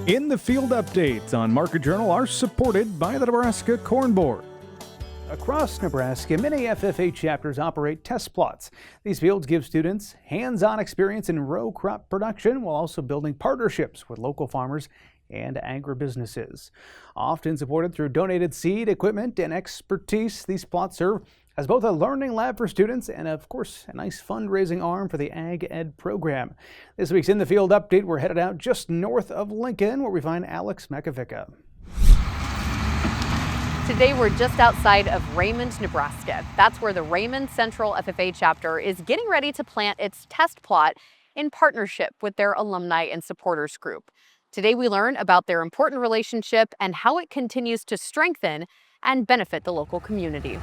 In the Field updates on Market Journal are supported by the Nebraska Corn Board. Across Nebraska, many FFA chapters operate test plots. These fields give students hands-on experience in row crop production while also building partnerships with local farmers and agribusinesses. Often supported through donated seed, equipment, and expertise, these plots serve as both a learning lab for students and, of course, a nice fundraising arm for the Ag Ed program. This week's In the Field update, we're headed out just north of Lincoln, where we find Alex Makovica. Today we're just outside of Raymond, Nebraska. That's where the Raymond Central FFA chapter is getting ready to plant its test plot in partnership with their alumni and supporters group. Today we learn about their important relationship and how it continues to strengthen and benefit the local community.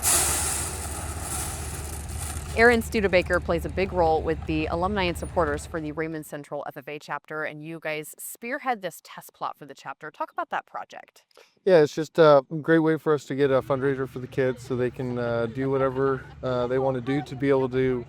Aaron Studebaker plays a big role with the alumni and supporters for the Raymond Central FFA chapter, and you guys spearhead this test plot for the chapter. Talk about that project. Yeah, it's just a great way for us to get a fundraiser for the kids so they can do whatever they want to do to be able to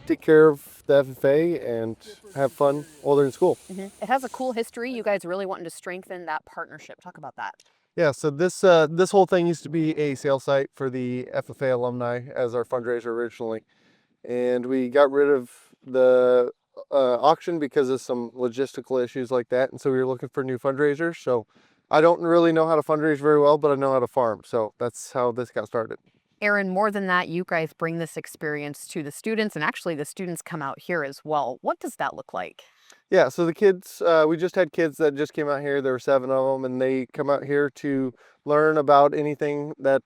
take care of the FFA and have fun while they're in school. It has a cool history. You guys really wanting to strengthen that partnership. Talk about that. Yeah, so this whole thing used to be a sale site for the FFA alumni as our fundraiser originally. And we got rid of the auction because of some logistical issues like that. And so we were looking for new fundraisers. So I don't really know how to fundraise very well, but I know how to farm. So that's how this got started. Aaron, more than that, you guys bring this experience to the students, and actually the students come out here as well. What does that look like? Yeah, so the kids, we just had kids that just came out here. There were 7 of them, and they come out here to learn about anything that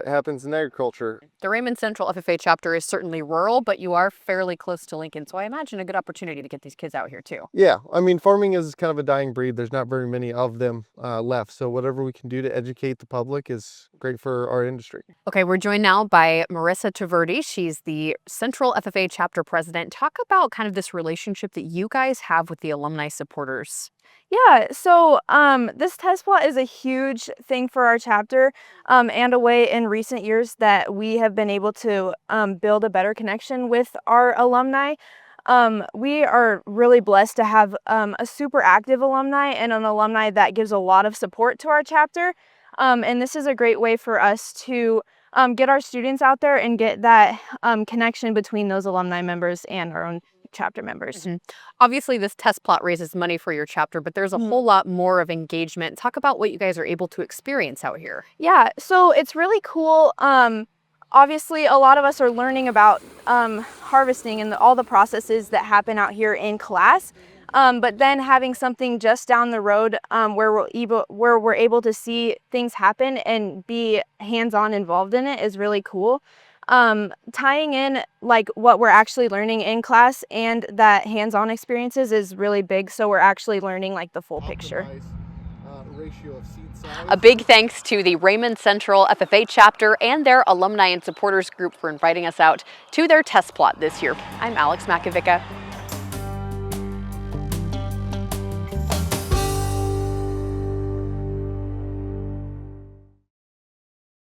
happens in agriculture. The Raymond Central FFA chapter is certainly rural, but you are fairly close to Lincoln, so I imagine a good opportunity to get these kids out here too. Yeah, I mean, farming is kind of a dying breed. There's not very many of them left, so whatever we can do to educate the public is great for our industry. Okay, we're joined now by Marissa Taverdi. She's the Central FFA chapter president. Talk about kind of this relationship that you guys have with the alumni supporters. Yeah, so this test plot is a huge thing for our chapter and a way in recent years that we have been able to build a better connection with our alumni. We are really blessed to have a super active alumni and an alumni that gives a lot of support to our chapter. And this is a great way for us to get our students out there and get that connection between those alumni members and our own chapter members. Obviously, this test plot raises money for your chapter, but there's a whole lot more of engagement. Talk about what you guys are able to experience out here. Yeah, so it's really cool. Obviously, a lot of us are learning about harvesting and all the processes that happen out here in class. But then having something just down the road where we're able to see things happen and be hands-on involved in it is really cool. Tying in like what we're actually learning in class and that hands-on experiences is really big, so we're actually learning like the full picture. A big thanks to the Raymond Central FFA chapter and their alumni and supporters group for inviting us out to their test plot this year. I'm Alex Makovica.